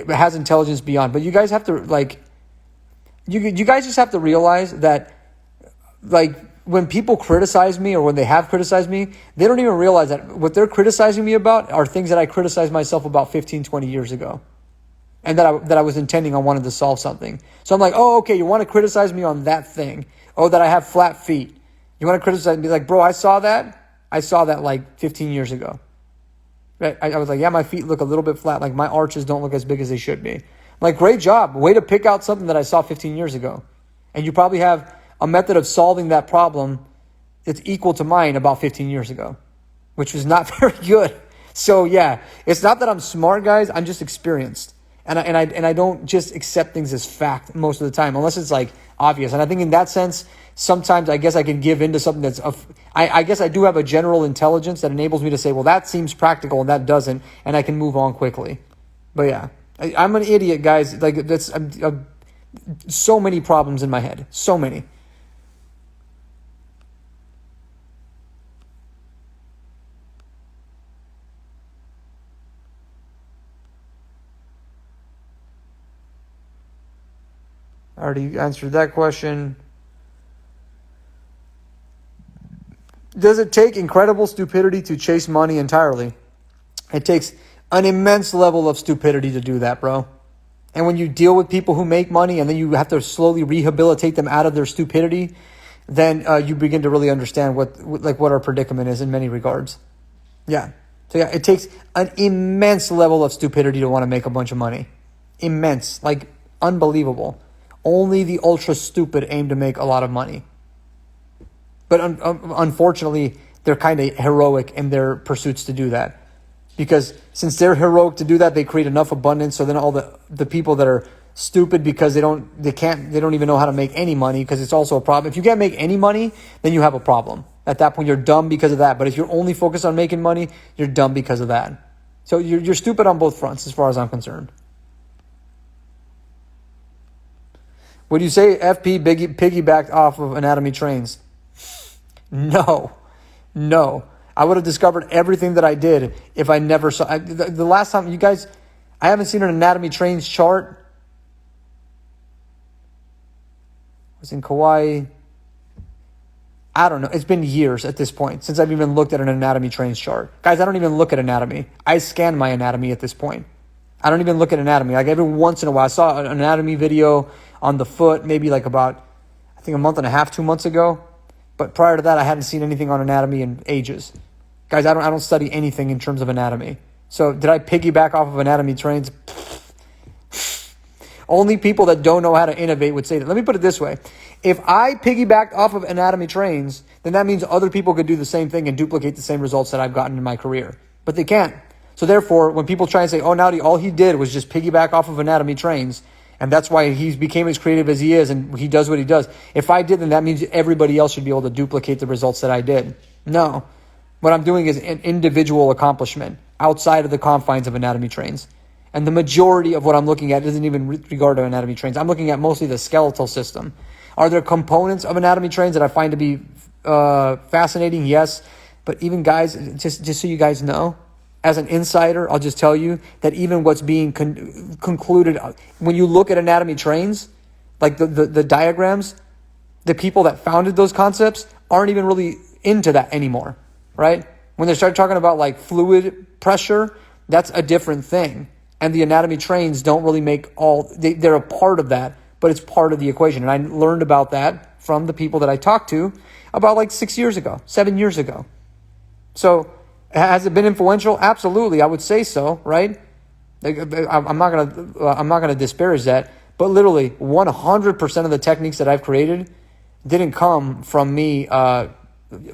has intelligence beyond. But you guys have to like, you guys just have to realize that like when people criticize me or when they have criticized me, they don't even realize that what they're criticizing me about are things that I criticized myself about 15, 20 years ago. And that I was intending on wanting to solve something. So I'm like, oh, okay, you want to criticize me on that thing. Oh, that I have flat feet. You want to criticize me? Like, bro, I saw that like 15 years ago. Right? I was like, yeah, my feet look a little bit flat. Like my arches don't look as big as they should be. I'm like, great job. Way to pick out something that I saw 15 years ago. And you probably have a method of solving that problem that's equal to mine about 15 years ago, which was not very good. So yeah, it's not that I'm smart, guys. I'm just experienced. And I don't just accept things as fact most of the time, unless it's like obvious. And I think in that sense, sometimes I guess I can give into something that's I guess I do have a general intelligence that enables me to say, well, that seems practical and that doesn't, and I can move on quickly. But yeah, I'm an idiot, guys. Like that's so many problems in my head, so many. I already answered that question. Does it take incredible stupidity to chase money entirely? It takes an immense level of stupidity to do that, bro. And when you deal with people who make money and then you have to slowly rehabilitate them out of their stupidity, then you begin to really understand what our predicament is in many regards. Yeah. So yeah, it takes an immense level of stupidity to want to make a bunch of money. Immense. Like unbelievable. Only the ultra stupid aim to make a lot of money. But unfortunately, they're kind of heroic in their pursuits to do that. Because since they're heroic to do that, they create enough abundance. So then all the people that are stupid because they don't even know how to make any money, because it's also a problem. If you can't make any money, then you have a problem. At that point, you're dumb because of that. But if you're only focused on making money, you're dumb because of that. So you're stupid on both fronts as far as I'm concerned. Would you say FP piggybacked off of Anatomy Trains? No. I would have discovered everything that I did if I never saw. The last time, you guys, I haven't seen an Anatomy Trains chart. I was in Kauai. I don't know. It's been years at this point since I've even looked at an Anatomy Trains chart. Guys, I don't even look at anatomy. I scan my anatomy at this point. I don't even look at anatomy. Like every once in a while, I saw an anatomy video on the foot, maybe like about, I think a month and a half, 2 months ago. But prior to that, I hadn't seen anything on anatomy in ages. Guys, I don't study anything in terms of anatomy. So did I piggyback off of Anatomy Trains? Only people that don't know how to innovate would say that. Let me put it this way. If I piggybacked off of Anatomy Trains, then that means other people could do the same thing and duplicate the same results that I've gotten in my career. But they can't. So therefore, when people try and say, oh, Nowdy, all he did was just piggyback off of Anatomy Trains, and that's why he became as creative as he is and he does what he does. If I did, then that means everybody else should be able to duplicate the results that I did. No. What I'm doing is an individual accomplishment outside of the confines of Anatomy Trains. And the majority of what I'm looking at isn't even regard to Anatomy Trains. I'm looking at mostly the skeletal system. Are there components of Anatomy Trains that I find to be fascinating? Yes. But even guys, just so you guys know, as an insider, I'll just tell you that even what's being concluded, when you look at Anatomy Trains, like the diagrams, the people that founded those concepts aren't even really into that anymore. right? When they start talking about like fluid pressure, that's a different thing. And the anatomy trains don't really make they're a part of that, but it's part of the equation. And I learned about that from the people that I talked to about like 7 years ago. So has it been influential? Absolutely. I would say so, right? I'm not gonna disparage that, but literally 100% of the techniques that I've created didn't come from me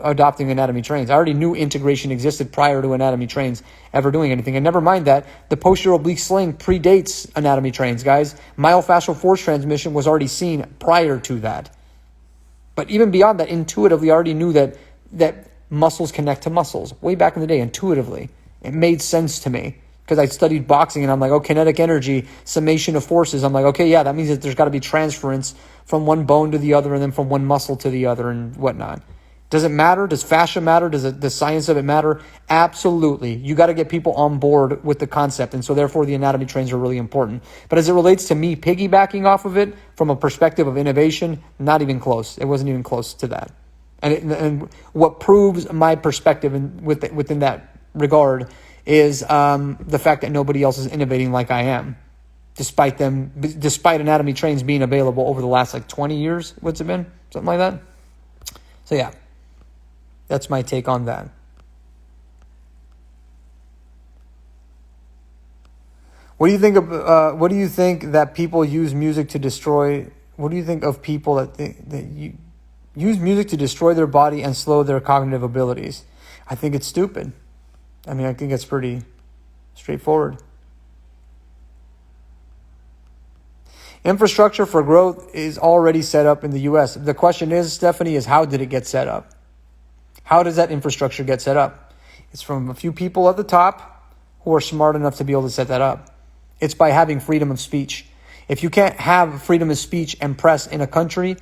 adopting anatomy trains. I already knew integration existed prior to anatomy trains ever doing anything. And never mind that, the posterior oblique sling predates anatomy trains, guys. Myofascial force transmission was already seen prior to that. But even beyond that, intuitively, I already knew that muscles connect to muscles. Way back in the day, intuitively. It made sense to me. Because I studied boxing and I'm like, oh, kinetic energy, summation of forces. I'm like, okay, yeah, that means that there's got to be transference from one bone to the other and then from one muscle to the other and whatnot. Does it matter? Does fascia matter? Does the science of it matter? Absolutely. You got to get people on board with the concept. And so therefore the anatomy trains are really important. But as it relates to me piggybacking off of it from a perspective of innovation, not even close. It wasn't even close to that. And what proves my perspective within that regard is the fact that nobody else is innovating like I am, despite anatomy trains being available over the last like 20 years. What's it been? Something like that. So yeah, that's my take on that. What do you think of? What do you think that people use music to destroy? What do you think of people that use music to destroy their body and slow their cognitive abilities? I think it's stupid. I mean, I think it's pretty straightforward. Infrastructure for growth is already set up in the U.S. The question is, Stephanie, is how did it get set up? How does that infrastructure get set up? It's from a few people at the top who are smart enough to be able to set that up. It's by having freedom of speech. If you can't have freedom of speech and press in a country,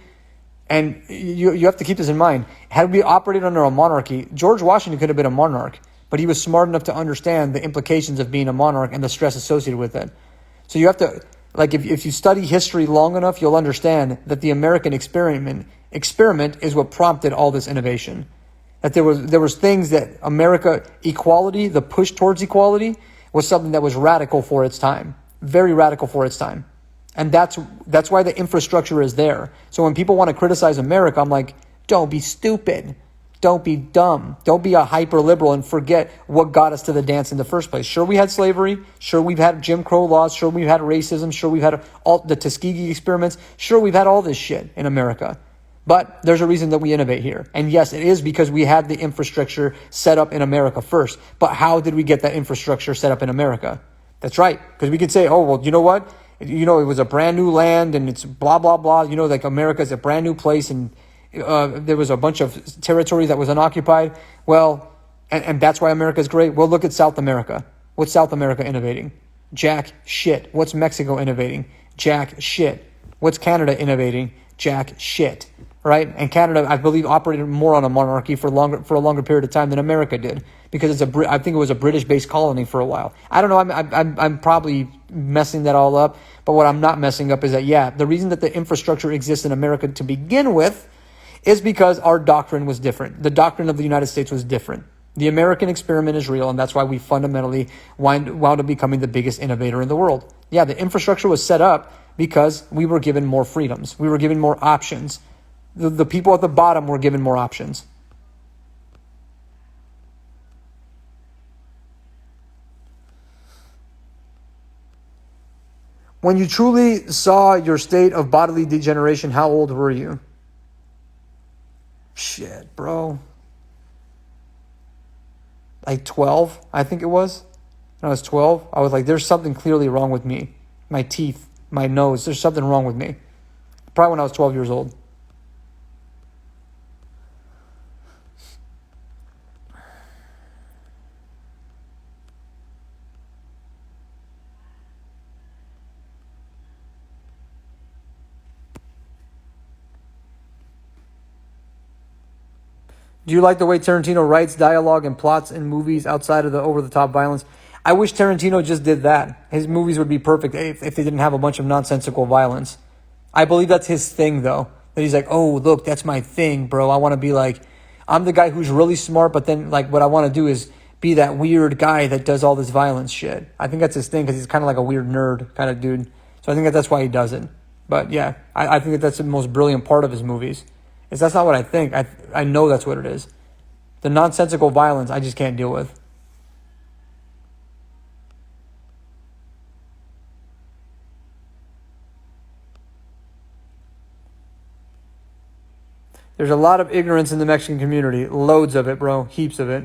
and you have to keep this in mind, had we operated under a monarchy, George Washington could have been a monarch, but he was smart enough to understand the implications of being a monarch and the stress associated with it. So you have to, like, if you study history long enough, you'll understand that the American experiment is what prompted all this innovation. That there was things that America, equality, the push towards equality, was something that was radical for its time, very radical for its time. And that's why the infrastructure is there. So when people want to criticize America, I'm like, don't be stupid. Don't be dumb. Don't be a hyper-liberal and forget what got us to the dance in the first place. Sure, we had slavery. Sure, we've had Jim Crow laws. Sure, we've had racism. Sure, we've had all the Tuskegee experiments. Sure, we've had all this shit in America. But there's a reason that we innovate here. And yes, it is because we had the infrastructure set up in America first. But how did we get that infrastructure set up in America? That's right. Because we could say, oh, well, you know what? You know, it was a brand new land and it's blah, blah, blah. You know, like America's a brand new place and there was a bunch of territory that was unoccupied. Well, and that's why America is great. Well, look at South America. What's South America innovating? Jack shit. What's Mexico innovating? Jack shit. What's Canada innovating? Jack shit. Right? And Canada, I believe, operated more on a monarchy for a longer period of time than America did, because I think it was a British-based colony for a while. I don't know. I'm probably messing that all up. But what I'm not messing up is that, yeah, the reason that the infrastructure exists in America to begin with is because our doctrine was different. The doctrine of the United States was different. The American experiment is real, and that's why we fundamentally wound up becoming the biggest innovator in the world. Yeah, the infrastructure was set up because we were given more freedoms. We were given more options. The people at the bottom were given more options. When you truly saw your state of bodily degeneration, how old were you? Shit, bro. Like 12, I think it was. When I was 12, I was like, there's something clearly wrong with me. My teeth, my nose, there's something wrong with me. Probably when I was 12 years old. Do you like the way Tarantino writes dialogue and plots in movies outside of the over-the-top violence? I wish Tarantino just did that. His movies would be perfect if they didn't have a bunch of nonsensical violence. I believe that's his thing, though. That he's like, oh, look, that's my thing, bro. I want to be like I'm the guy who's really smart, but then like what I want to do is be that weird guy that does all this violence shit. I think that's his thing because he's kind of like a weird nerd kind of dude. So I think that's why he does it. But yeah, I think that's the most brilliant part of his movies. Is that's not what I think. I know that's what it is. The nonsensical violence I just can't deal with. There's a lot of ignorance in the Mexican community. Loads of it, bro. Heaps of it.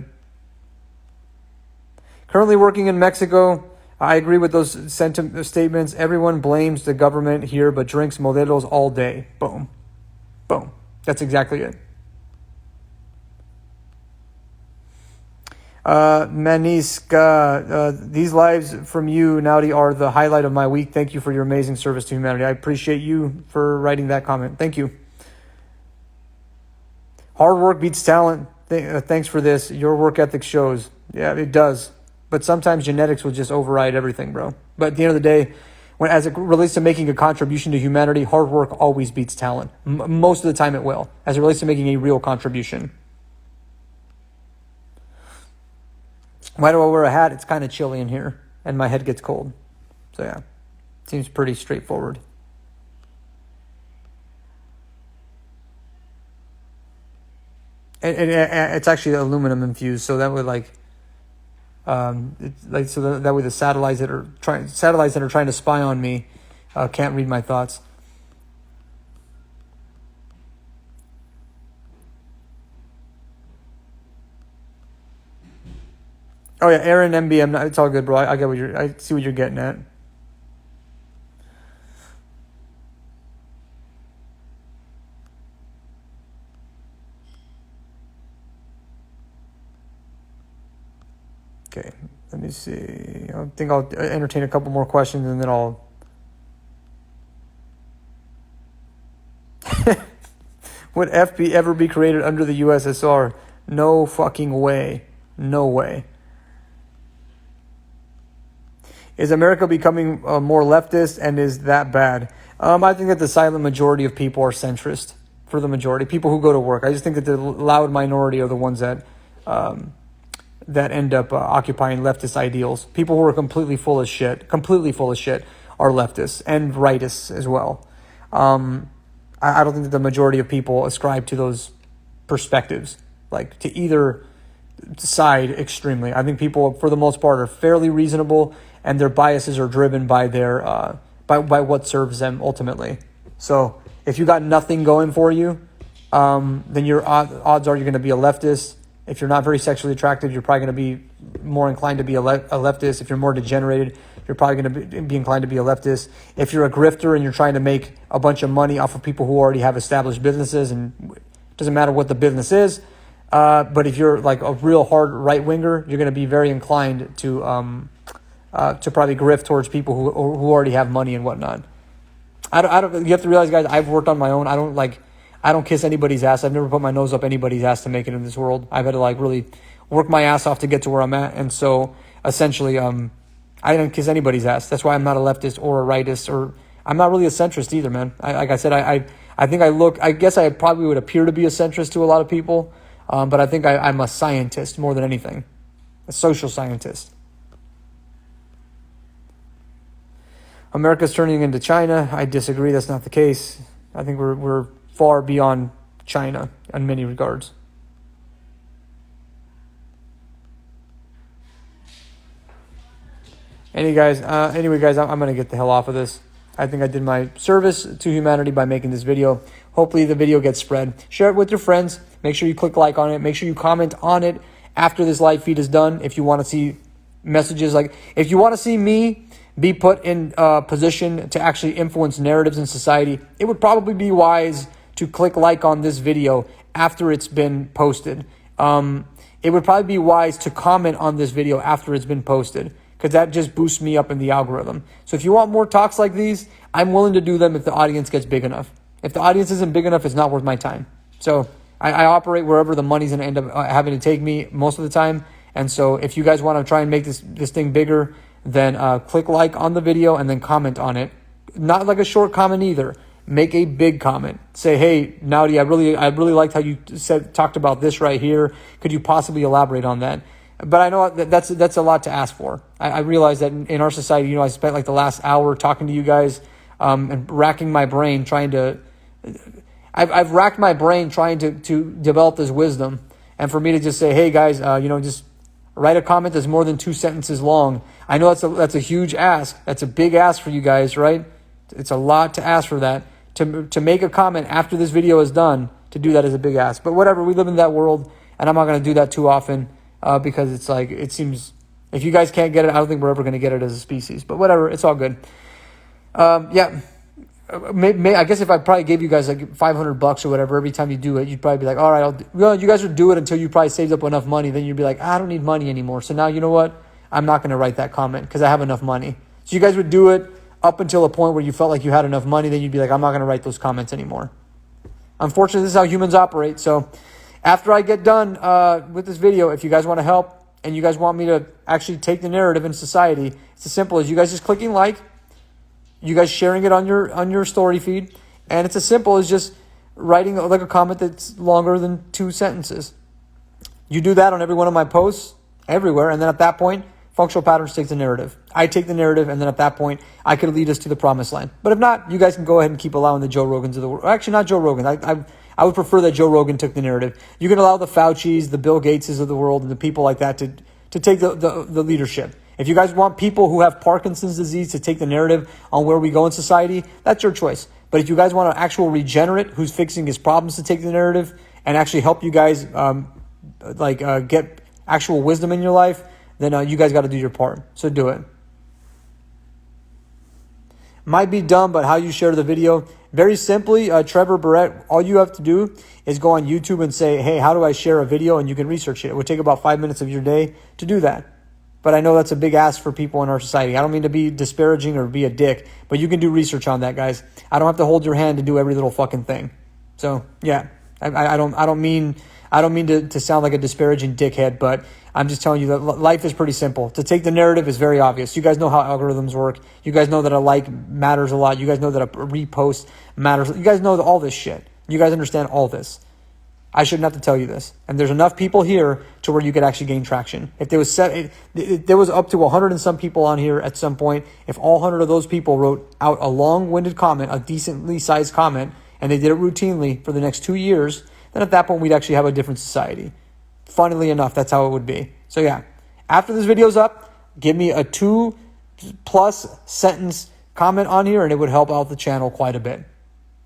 Currently working in Mexico, I agree with those statements. Everyone blames the government here, but drinks Modelos all day. Boom. Boom. That's exactly it. Maniska, these lives from you, Naudi, are the highlight of my week. Thank you for your amazing service to humanity. I appreciate you for writing that comment. Thank you. Hard work beats talent. Thanks for this. Your work ethic shows. Yeah, it does. But sometimes genetics will just override everything, bro. But at the end of the day, as it relates to making a contribution to humanity, hard work always beats talent. Most of the time it will, as it relates to making a real contribution. Why do I wear a hat? It's kind of chilly in here, and my head gets cold. So yeah, seems pretty straightforward. It's actually aluminum infused, so that would that way the satellites that are trying to spy on me can't read my thoughts. Oh yeah, Aaron MBM. It's all good, bro. I get I see what you're getting at. Okay, let me see. I think I'll entertain a couple more questions and then I'll... Would FB ever be created under the USSR? No fucking way. No way. Is America becoming more leftist, and is that bad? I think that the silent majority of people are centrist, for the majority. People who go to work. I just think that the loud minority are the ones that... that end up occupying leftist ideals. People who are completely full of shit are leftists and rightists as well. I don't think that the majority of people ascribe to those perspectives, like to either side extremely. I think people, for the most part, are fairly reasonable, and their biases are driven by their by what serves them ultimately. So if you got nothing going for you, then your odds are you're going to be a leftist. If you're not very sexually attractive, you're probably going to be more inclined to be a leftist. If you're more degenerated, you're probably going to be inclined to be a leftist. If you're a grifter and you're trying to make a bunch of money off of people who already have established businesses, and it doesn't matter what the business is, but if you're like a real hard right-winger, you're going to be very inclined to probably grift towards people who already have money and whatnot. I don't. You have to realize, guys, I've worked on my own. I don't kiss anybody's ass. I've never put my nose up anybody's ass to make it in this world. I've had to really work my ass off to get to where I'm at. And so essentially, I didn't kiss anybody's ass. That's why I'm not a leftist or a rightist, or I'm not really a centrist either, man. Like I said, I think I guess I probably would appear to be a centrist to a lot of people. But I think I'm a scientist more than anything, a social scientist. America's turning into China. I disagree. That's not the case. I think we're far beyond China in many regards. Anyway, guys, I'm going to get the hell off of this. I think I did my service to humanity by making this video. Hopefully the video gets spread. Share it with your friends. Make sure you click like on it. Make sure you comment on it after this live feed is done. If you want to see messages, like if you want to see me be put in a position to actually influence narratives in society, it would probably be wise to click like on this video after it's been posted. It would probably be wise to comment on this video after it's been posted, because that just boosts me up in the algorithm. So if you want more talks like these, I'm willing to do them if the audience gets big enough. If the audience isn't big enough, it's not worth my time. So I operate wherever the money's going to end up having to take me most of the time. And so if you guys want to try and make this thing bigger, then click like on the video and then comment on it. Not like a short comment either. make a big comment. Say, hey, Naudi, I really liked how you talked about this right here. Could you possibly elaborate on that? But I know that's a lot to ask for. I realize that in our society, I spent like the last hour talking to you guys and racking my brain trying to. I've racked my brain trying to develop this wisdom, and for me to just say, hey guys, just write a comment that's more than 2 sentences long. I know that's a huge ask. That's a big ask for you guys, right? It's a lot to ask for that. To make a comment after this video is done, to do that is a big ask. But whatever, we live in that world, and I'm not going to do that too often because it's like, it seems, if you guys can't get it, I don't think we're ever going to get it as a species. But whatever, it's all good. I guess if I probably gave you guys like $500 or whatever every time you do it, you'd probably be like, all right, you guys would do it until you probably saved up enough money. Then you'd be like, I don't need money anymore. So now, you know what? I'm not going to write that comment because I have enough money. So you guys would do it up until a point where you felt like you had enough money. Then you'd be like, I'm not going to write those comments anymore. Unfortunately, this is how humans operate. So after I get done with this video, if you guys want to help and you guys want me to actually take the narrative in society, it's as simple as you guys just clicking like, you guys sharing it on your story feed, and it's as simple as just writing like a comment that's longer than 2 sentences. You do that on every one of my posts, everywhere, and then at that point, Functional Patterns takes the narrative. I take the narrative, and then at that point, I could lead us to the promised land. But if not, you guys can go ahead and keep allowing the Joe Rogans of the world. Actually, not Joe Rogan. I would prefer that Joe Rogan took the narrative. You can allow the Faucis, the Bill Gateses of the world, and the people like that to take the leadership. If you guys want people who have Parkinson's disease to take the narrative on where we go in society, that's your choice. But if you guys want an actual regenerate who's fixing his problems to take the narrative and actually help you guys get actual wisdom in your life, then you guys got to do your part. So do it. Might be dumb, but how you share the video. Very simply, Trevor Barrett, all you have to do is go on YouTube and say, hey, how do I share a video? And you can research it. It would take about 5 minutes of your day to do that. But I know that's a big ask for people in our society. I don't mean to be disparaging or be a dick, but you can do research on that, guys. I don't have to hold your hand to do every little fucking thing. So yeah, I don't mean to sound like a disparaging dickhead, but I'm just telling you that life is pretty simple. To take the narrative is very obvious. You guys know how algorithms work. You guys know that a like matters a lot. You guys know that a repost matters. You guys know all this shit. You guys understand all this. I shouldn't have to tell you this. And there's enough people here to where you could actually gain traction. If there was up to 100 and some people on here at some point, if all 100 of those people wrote out a long-winded comment, a decently sized comment, and they did it routinely for the next 2 years, then at that point we'd actually have a different society. Funnily enough, that's how it would be. So yeah, after this video's up, give me a 2+ sentence comment on here and it would help out the channel quite a bit.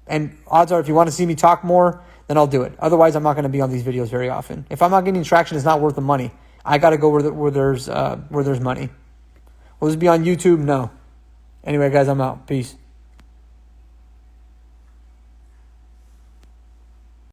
And odds are if you want to see me talk more, then I'll do it. Otherwise, I'm not going to be on these videos very often. If I'm not getting traction, it's not worth the money. I got to go where there's money. Will this be on YouTube? No. Anyway, guys, I'm out. Peace.